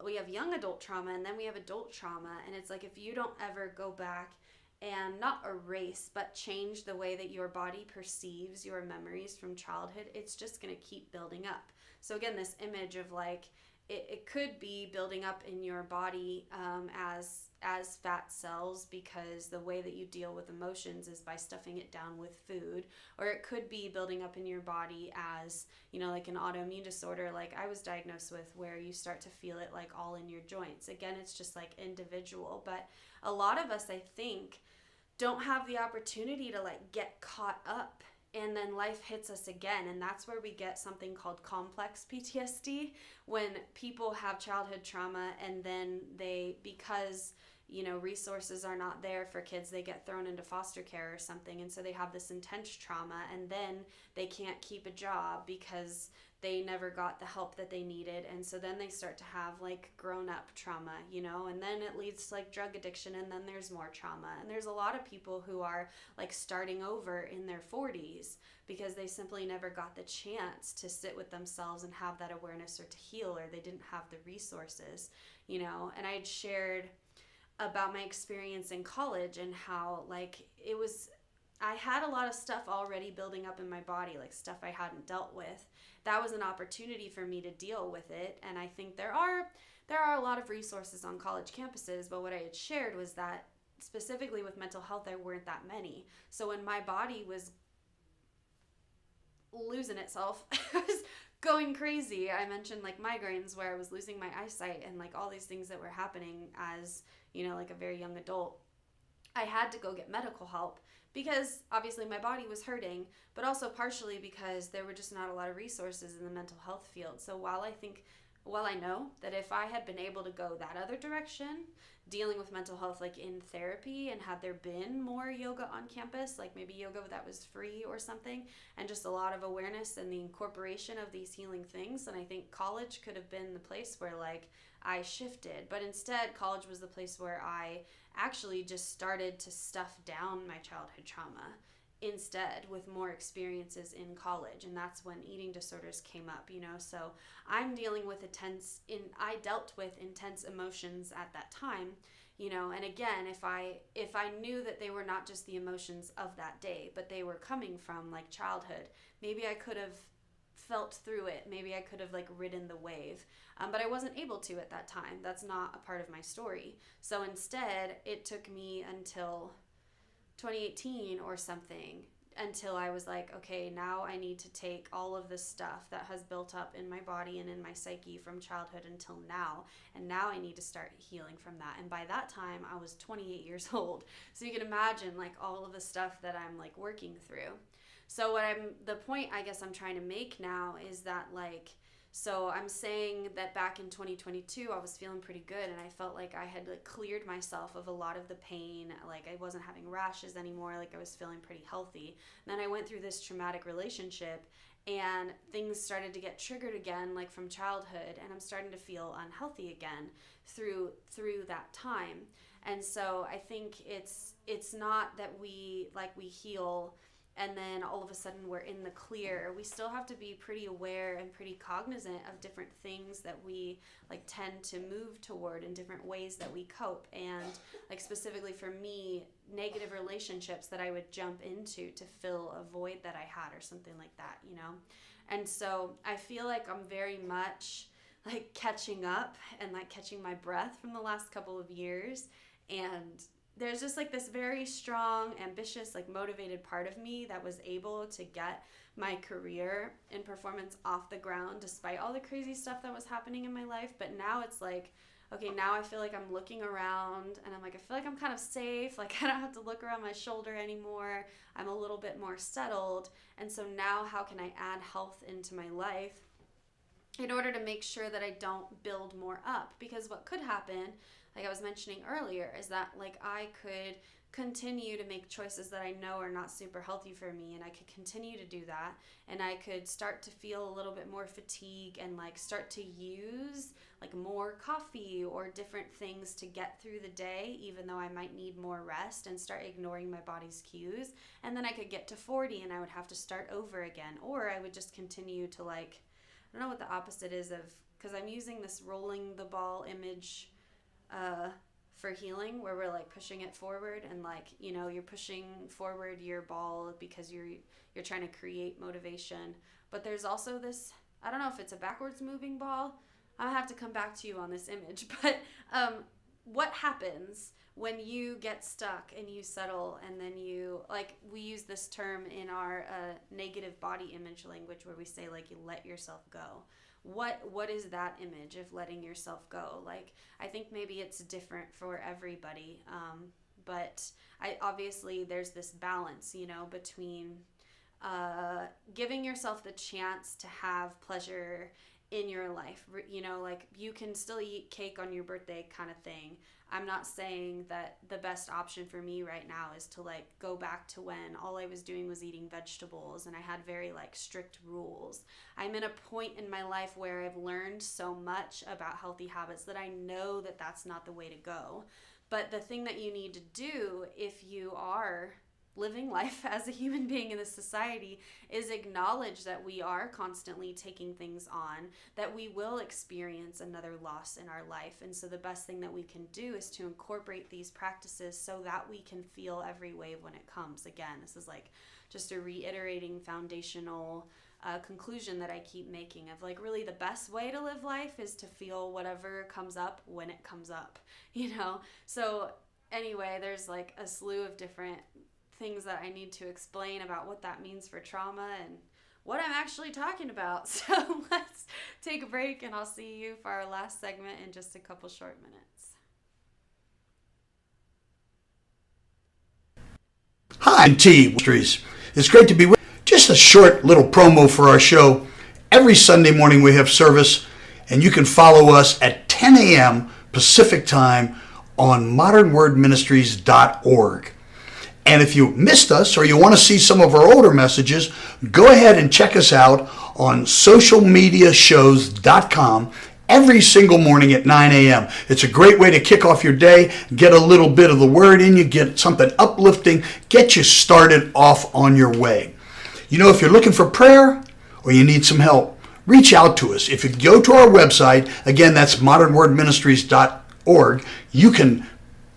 We have young adult trauma, and then we have adult trauma. And it's like, if you don't ever go back and not erase, but change the way that your body perceives your memories from childhood, it's just going to keep building up. So again, this image of, like, it could be building up in your body as fat cells, because the way that you deal with emotions is by stuffing it down with food. Or it could be building up in your body as, like an autoimmune disorder like I was diagnosed with, where you start to feel it like all in your joints. Again, it's just like individual. But a lot of us, I think, don't have the opportunity to, like, get caught up, and then life hits us again. And that's where we get something called complex PTSD, when people have childhood trauma and then they, because resources are not there for kids, they get thrown into foster care or something, and so they have this intense trauma, and then they can't keep a job because they never got the help that they needed, and so then they start to have, like, grown-up trauma, and then it leads to, like, drug addiction, and then there's more trauma. And there's a lot of people who are, like, starting over in their 40s because they simply never got the chance to sit with themselves and have that awareness, or to heal, or they didn't have the resources, and I had shared about my experience in college and how, like, I had a lot of stuff already building up in my body, like stuff I hadn't dealt with. That was an opportunity for me to deal with it. And I think there are a lot of resources on college campuses, but what I had shared was that specifically with mental health, there weren't that many. So when my body was losing itself, I was going crazy. I mentioned, like, migraines, where I was losing my eyesight, and, like, all these things that were happening as, like, a very young adult. I had to go get medical help because obviously my body was hurting, but also partially because there were just not a lot of resources in the mental health field. So while I know that if I had been able to go that other direction, dealing with mental health, like, in therapy, and had there been more yoga on campus, like maybe yoga that was free or something, and just a lot of awareness and the incorporation of these healing things, then I think college could have been the place where, like, I shifted. But instead, college was the place where I actually just started to stuff down my childhood trauma instead, with more experiences in college. And that's when eating disorders came up, so I'm dealing with I dealt with intense emotions at that time, and again, if I knew that they were not just the emotions of that day, but they were coming from, like, childhood, maybe I could have felt through it. Maybe I could have, like, ridden the wave, but I wasn't able to at that time. That's not a part of my story. So instead, it took me until 2018 or something until I was like, okay, now I need to take all of this stuff that has built up in my body and in my psyche from childhood until now, and now I need to start healing from that. And by that time, I was 28 years old. So you can imagine, like, all of the stuff that I'm, like, working through. So the point I guess I'm trying to make now is that, like, so I'm saying that back in 2022, I was feeling pretty good, and I felt like I had, like, cleared myself of a lot of the pain. Like, I wasn't having rashes anymore. Like, I was feeling pretty healthy. And then I went through this traumatic relationship, and things started to get triggered again, like, from childhood, and I'm starting to feel unhealthy again through that time. And so I think it's not that we heal and then all of a sudden we're in the clear. We still have to be pretty aware and pretty cognizant of different things that we, like, tend to move toward, and different ways that we cope. And, like, specifically for me, negative relationships that I would jump into to fill a void that I had, or something like that, And so I feel like I'm very much, like, catching up and, like, catching my breath from the last couple of years. And there's just like this very strong, ambitious, like motivated part of me that was able to get my career in performance off the ground despite all the crazy stuff that was happening in my life. But now it's like, okay, now I feel like I'm looking around and I'm like, I feel like I'm kind of safe. Like I don't have to look around my shoulder anymore. I'm a little bit more settled. And so now how can I add health into my life in order to make sure that I don't build more up? Because what could happen, like I was mentioning earlier, is that like I could continue to make choices that I know are not super healthy for me, and I could continue to do that, and I could start to feel a little bit more fatigue and like start to use like more coffee or different things to get through the day, even though I might need more rest, and start ignoring my body's cues. And then I could get to 40 and I would have to start over again, or I would just continue to like, I don't know what the opposite is of, because I'm using this rolling the ball image for healing, where we're like pushing it forward, and like, you know, you're pushing forward your ball because you're trying to create motivation. But there's also this, I don't know if it's a backwards moving ball. I'll have to come back to you on this image. But what happens when you get stuck and you settle, and then you, like, we use this term in our negative body image language where we say like you let yourself go. What is that image of letting yourself go? Like, I think maybe it's different for everybody, but obviously there's this balance, you know, between giving yourself the chance to have pleasure in your life. You know, like you can still eat cake on your birthday kind of thing. I'm not saying that the best option for me right now is to like go back to when all I was doing was eating vegetables and I had very like strict rules. I'm in a point in my life where I've learned so much about healthy habits that I know that that's not the way to go. But the thing that you need to do if you are living life as a human being in this society is acknowledge that we are constantly taking things on, that we will experience another loss in our life. And so the best thing that we can do is to incorporate these practices so that we can feel every wave when it comes. Again, this is like just a reiterating foundational conclusion that I keep making of like, really the best way to live life is to feel whatever comes up when it comes up, you know? So anyway, there's like a slew of different things that I need to explain about what that means for trauma and what I'm actually talking about. So let's take a break, and I'll see you for our last segment in just a couple short minutes. Hi, T. It's great to be with you. Just a short little promo for our show. Every Sunday morning we have service, and you can follow us at 10 a.m. Pacific time on modernwordministries.org. And if you missed us or you want to see some of our older messages, go ahead and check us out on socialmediashows.com every single morning at 9 a.m. It's a great way to kick off your day, get a little bit of the word in you, get something uplifting, get you started off on your way. You know, if you're looking for prayer or you need some help, reach out to us. If you go to our website, again, that's modernwordministries.org, you can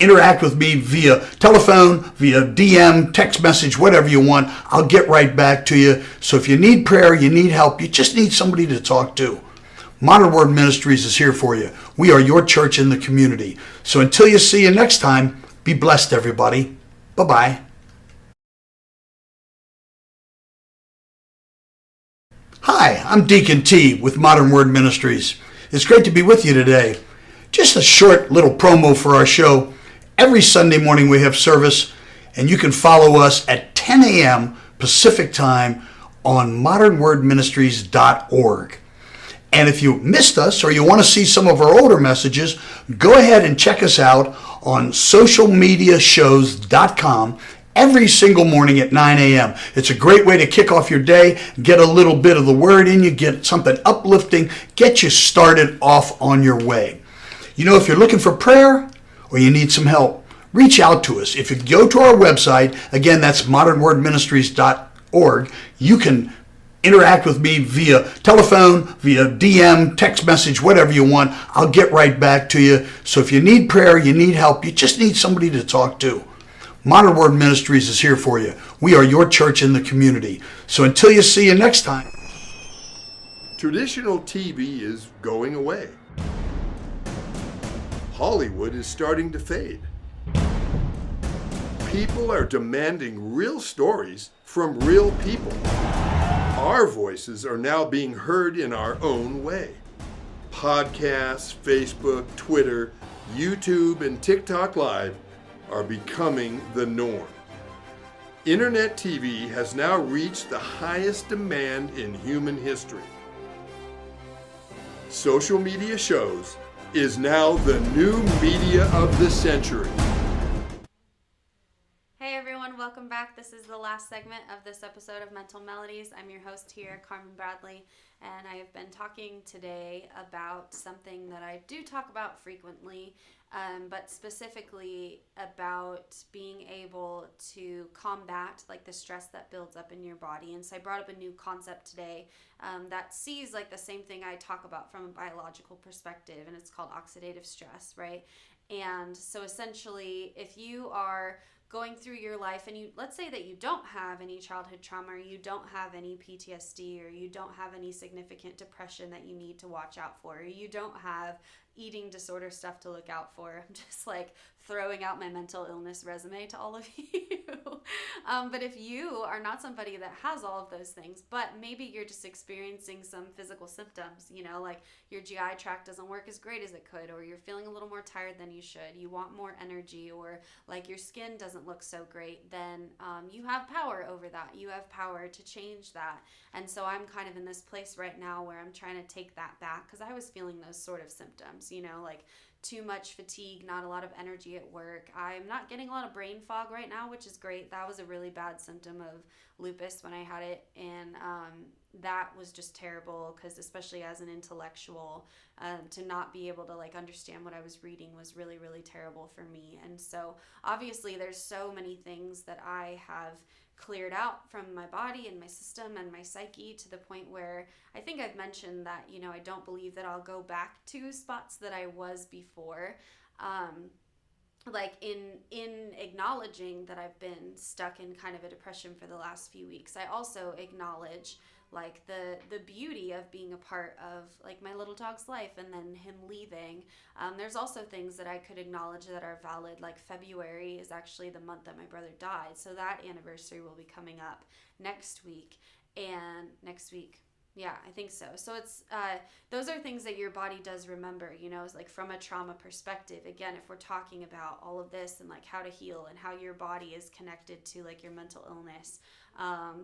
interact with me via telephone, via DM, text message, whatever you want. I'll get right back to you. So if you need prayer, you need help, you just need somebody to talk to, Modern Word Ministries is here for you. We are your church in the community. So until you see you next time, be blessed, everybody. Bye-bye. Hi, I'm Deacon T with Modern Word Ministries. It's great to be with you today. Just a short little promo for our show. Every Sunday morning we have service, and you can follow us at 10 a.m. Pacific time on modernwordministries.org. And if you missed us or you want to see some of our older messages, go ahead and check us out on socialmediashows.com every single morning at 9 a.m. It's a great way to kick off your day, get a little bit of the word in you, get something uplifting, get you started off on your way. You know, if you're looking for prayer or you need some help, reach out to us. If you go to our website, again, that's modernwordministries.org, you can interact with me via telephone, via DM, text message, whatever you want. I'll get right back to you. So if you need prayer, you need help, you just need somebody to talk to, Modern Word Ministries is here for you. We are your church in the community. So until you see you next time. Traditional TV is going away. Hollywood is starting to fade. People are demanding real stories from real people. Our voices are now being heard in our own way. Podcasts, Facebook, Twitter, YouTube, and TikTok Live are becoming the norm. Internet TV has now reached the highest demand in human history. Social media shows is now the new media of the century. Hey everyone, welcome back. This is the last segment of this episode of Mental Melodies. I'm your host here, Carmen Bradley, and I have been talking today about something that I do talk about frequently, but specifically about being able to combat like the stress that builds up in your body. And so I brought up a new concept today that sees like the same thing I talk about from a biological perspective, and it's called oxidative stress, right? And so essentially, if you are going through your life and let's say that you don't have any childhood trauma, or you don't have any PTSD, or you don't have any significant depression that you need to watch out for, or you don't have eating disorder stuff to look out for. I'm just like throwing out my mental illness resume to all of you. But if you are not somebody that has all of those things, but maybe you're just experiencing some physical symptoms, like your GI tract doesn't work as great as it could, or you're feeling a little more tired than you should, you want more energy, or like your skin doesn't look so great, then you have power over that. You have power to change that. And so I'm kind of in this place right now where I'm trying to take that back, because I was feeling those sort of symptoms, like too much fatigue, not a lot of energy at work. I'm not getting a lot of brain fog right now, which is great. That was a really bad symptom of lupus when I had it, and that was just terrible, because especially as an intellectual, to not be able to like understand what I was reading was really, really terrible for me. And so obviously there's so many things that I have cleared out from my body and my system and my psyche, to the point where I think I've mentioned that, I don't believe that I'll go back to spots that I was before. Like in acknowledging that I've been stuck in kind of a depression for the last few weeks, I also acknowledge like the beauty of being a part of like my little dog's life, and then him leaving. There's also things that I could acknowledge that are valid, like February is actually the month that my brother died, so that anniversary will be coming up next week. Yeah, I think so. So it's those are things that your body does remember, it's like from a trauma perspective. Again, if we're talking about all of this and like how to heal and how your body is connected to like your mental illness.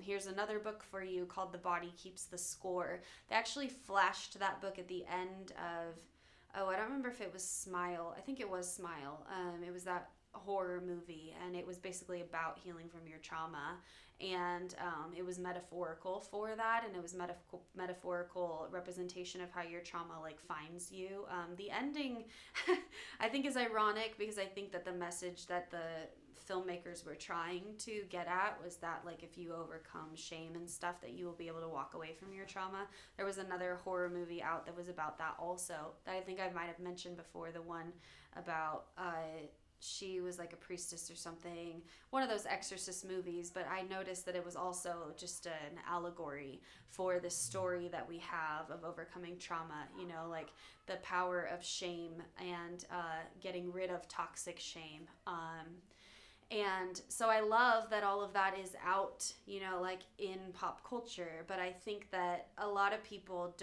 Here's another book for you called The Body Keeps the Score. They actually flashed that book at the end of, I don't remember if it was Smile. I think it was Smile. It was that horror movie, and it was basically about healing from your trauma. And it was metaphorical for that, and it was metaphorical representation of how your trauma like finds you. The ending I think is ironic, because I think that the message that the filmmakers were trying to get at was that like if you overcome shame and stuff, that you will be able to walk away from your trauma. There was another horror movie out that was about that also, that I think I might have mentioned before, the one about she was like a priestess or something, one of those exorcist movies, but I noticed that it was also just an allegory for the story that we have of overcoming trauma, like the power of shame and getting rid of toxic shame. And so I love that all of that is out, like in pop culture, but I think that a lot of people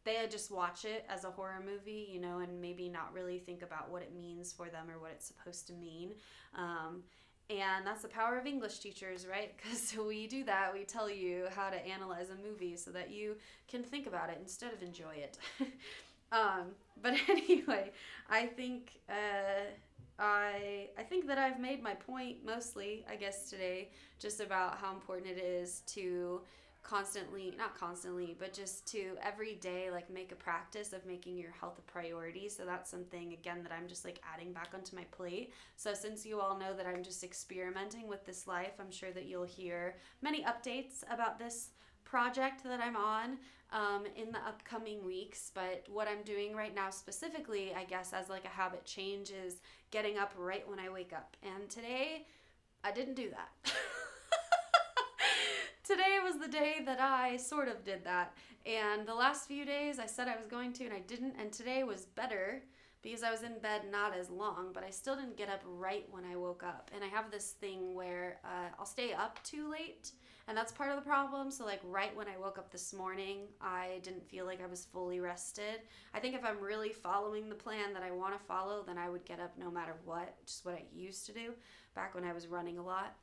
they just watch it as a horror movie, and maybe not really think about what it means for them or what it's supposed to mean. And that's the power of English teachers, right? Because we do that. We tell you how to analyze a movie so that you can think about it instead of enjoy it. But anyway, I think I think that I've made my point mostly, I guess, today, just about how important it is to not constantly, but just to every day, like make a practice of making your health a priority. So that's something, again, that I'm just like adding back onto my plate. So since you all know that I'm just experimenting with this life, I'm sure that you'll hear many updates about this project that I'm on in the upcoming weeks. But what I'm doing right now specifically, I guess, as like a habit change, is getting up right when I wake up. And today I didn't do that. Today was the day that I sort of did that. And the last few days I said I was going to, and I didn't. And today was better because I was in bed not as long, but I still didn't get up right when I woke up. And I have this thing where I'll stay up too late, and that's part of the problem. So like right when I woke up this morning, I didn't feel like I was fully rested. I think if I'm really following the plan that I want to follow, then I would get up no matter what, just what I used to do back when I was running a lot.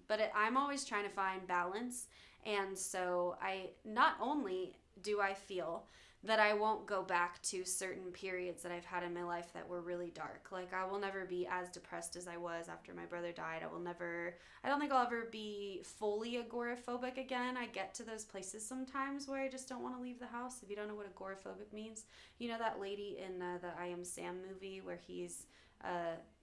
But I'm always trying to find balance. And so not only do I feel that I won't go back to certain periods that I've had in my life that were really dark. Like I will never be as depressed as I was after my brother died. I don't think I'll ever be fully agoraphobic again. I get to those places sometimes where I just don't want to leave the house. If you don't know what agoraphobic means, you know that lady in the I Am Sam movie where he's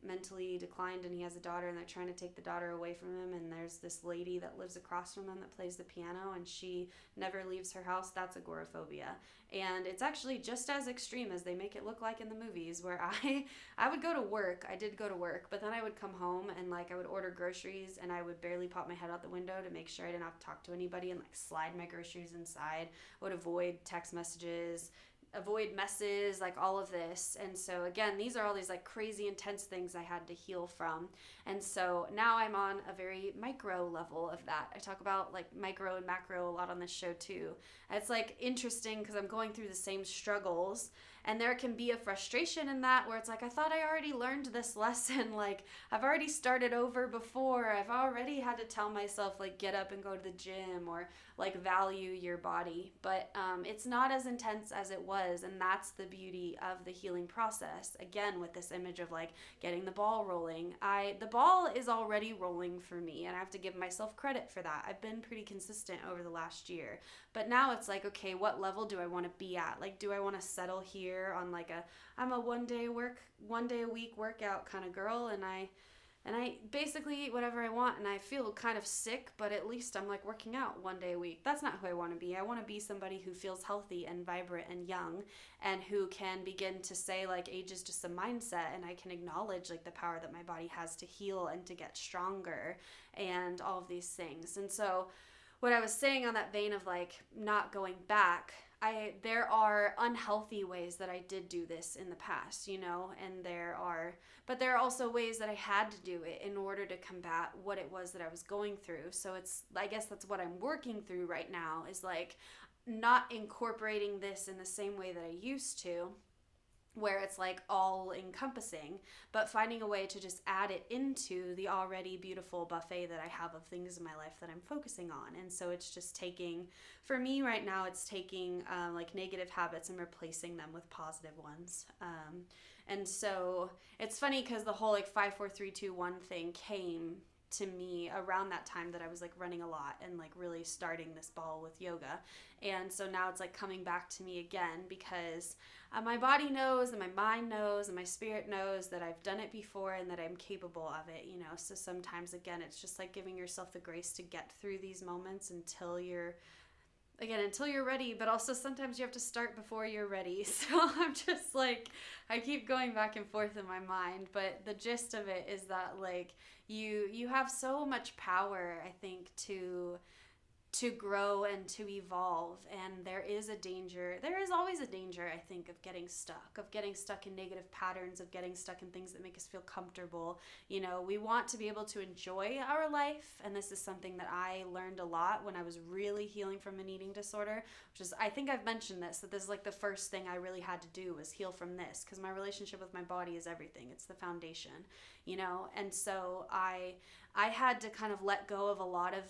mentally declined and he has a daughter and they're trying to take the daughter away from him, and there's this lady that lives across from them that plays the piano and she never leaves her house. That's agoraphobia, and it's actually just as extreme as they make it look like in the movies, where I would go to work. I did go to work, but then I would come home and like I would order groceries and I would barely pop my head out the window to make sure I didn't have to talk to anybody and like slide my groceries inside. I would avoid text messages, avoid messes, like all of this. And so again, these are all these like crazy intense things I had to heal from. And so now I'm on a very micro level of that. I talk about like micro and macro a lot on this show too. And it's like interesting because I'm going through the same struggles, and there can be a frustration in that where it's like, I thought I already learned this lesson. Like I've already started over before. I've already had to tell myself like get up and go to the gym, or like value your body. But it's not as intense as it was. And that's the beauty of the healing process. Again, with this image of like getting the ball rolling. The ball is already rolling for me, and I have to give myself credit for that. I've been pretty consistent over the last year. But now it's like, okay, what level do I want to be at? Like, do I want to settle here on like I'm a one day a week workout kind of girl, and I basically eat whatever I want, and I feel kind of sick, but at least I'm like working out one day a week. That's not who I want to be. I want to be somebody who feels healthy and vibrant and young, and who can begin to say like age is just a mindset, and I can acknowledge like the power that my body has to heal and to get stronger and all of these things. And so what I was saying on that vein of like not going back, there are unhealthy ways that I did do this in the past, you know, and there are also ways that I had to do it in order to combat what it was that I was going through. So I guess that's what I'm working through right now, is like not incorporating this in the same way that I used to, where it's like all encompassing, but finding a way to just add it into the already beautiful buffet that I have of things in my life that I'm focusing on. And so it's just taking, for me right now, it's taking like negative habits and replacing them with positive ones. And so it's funny because the whole like 5, 4, 3, 2, 1 thing came to me around that time that I was like running a lot and like really starting this ball with yoga. And so now it's like coming back to me again, because my body knows and my mind knows and my spirit knows that I've done it before and that I'm capable of it, you know. So sometimes again, it's just like giving yourself the grace to get through these moments until you're ready, but also sometimes you have to start before you're ready. So I'm just like, I keep going back and forth in my mind, but the gist of it is that like you have so much power, I think, to grow and to evolve. And there is always a danger, I think, of getting stuck in negative patterns, of getting stuck in things that make us feel comfortable. You know, we want to be able to enjoy our life, and this is something that I learned a lot when I was really healing from an eating disorder, which is, I think I've mentioned this, that this is like the first thing I really had to do was heal from this, because my relationship with my body is everything. It's the foundation, you know. And so I had to kind of let go of a lot of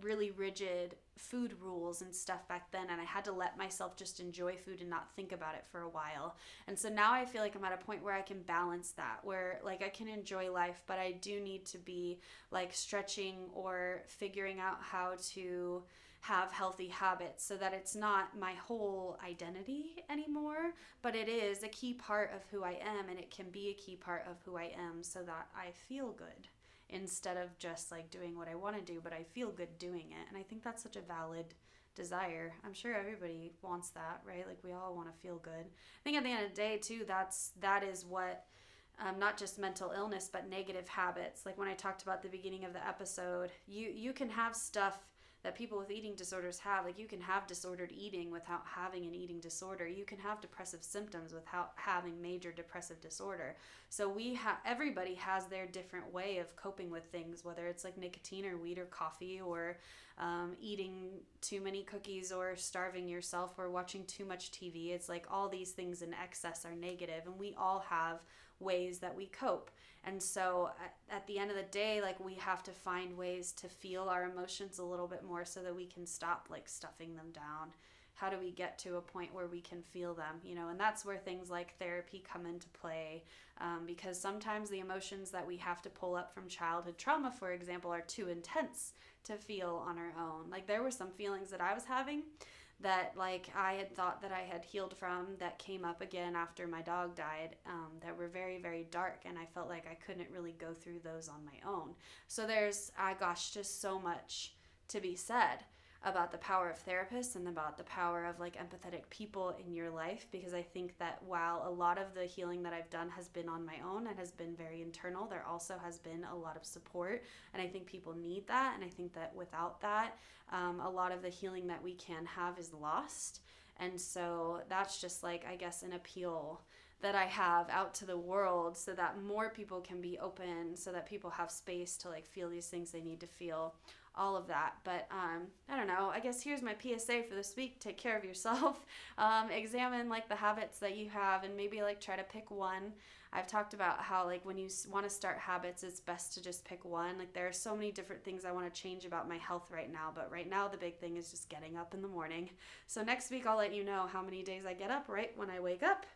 really rigid food rules and stuff back then, and I had to let myself just enjoy food and not think about it for a while. And so now I feel like I'm at a point where I can balance that, where like I can enjoy life, but I do need to be like stretching or figuring out how to have healthy habits so that it's not my whole identity anymore, but it is a key part of who I am, and it can be a key part of who I am so that I feel good, instead of just like doing what I want to do, but I feel good doing it. And I think that's such a valid desire. I'm sure everybody wants that, right? Like we all want to feel good. I think at the end of the day too, that is what not just mental illness, but negative habits. Like when I talked about the beginning of the episode, you can have stuff that people with eating disorders have. Like, you can have disordered eating without having an eating disorder. You can have depressive symptoms without having major depressive disorder. So everybody has their different way of coping with things, whether it's like nicotine or weed or coffee or eating too many cookies or starving yourself or watching too much TV. It's like all these things in excess are negative, and we all have ways that we cope. And so at the end of the day, like, we have to find ways to feel our emotions a little bit more so that we can stop like stuffing them down. How do we get to a point where we can feel them, you know? And that's where things like therapy come into play, because sometimes the emotions that we have to pull up from childhood trauma, for example, are too intense to feel on our own. Like, there were some feelings that I was having that like I had thought that I had healed from that came up again after my dog died, that were very, very dark, and I felt like I couldn't really go through those on my own. So there's, just so much to be said about the power of therapists and about the power of like empathetic people in your life, because I think that while a lot of the healing that I've done has been on my own and has been very internal, there also has been a lot of support, and I think people need that. And I think that without that, a lot of the healing that we can have is lost. And so that's just like, I guess, an appeal that I have out to the world so that more people can be open, so that people have space to like feel these things they need to feel, all of that. But I don't know, I guess here's my PSA for this week. Take care of yourself. Examine like the habits that you have, and maybe like try to pick one. I've talked about how like when you want to start habits, it's best to just pick one. Like, there are so many different things I want to change about my health right now, but right now the big thing is just getting up in the morning. So next week I'll let you know how many days I get up right when I wake up,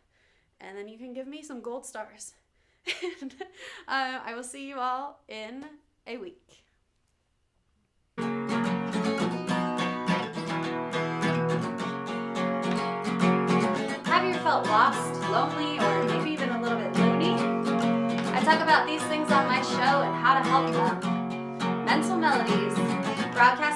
and then you can give me some gold stars. And I will see you all in a week. Have you felt lost, lonely, or maybe even a little bit loony? I talk about these things on my show and how to help them. Mental Melodies, broadcast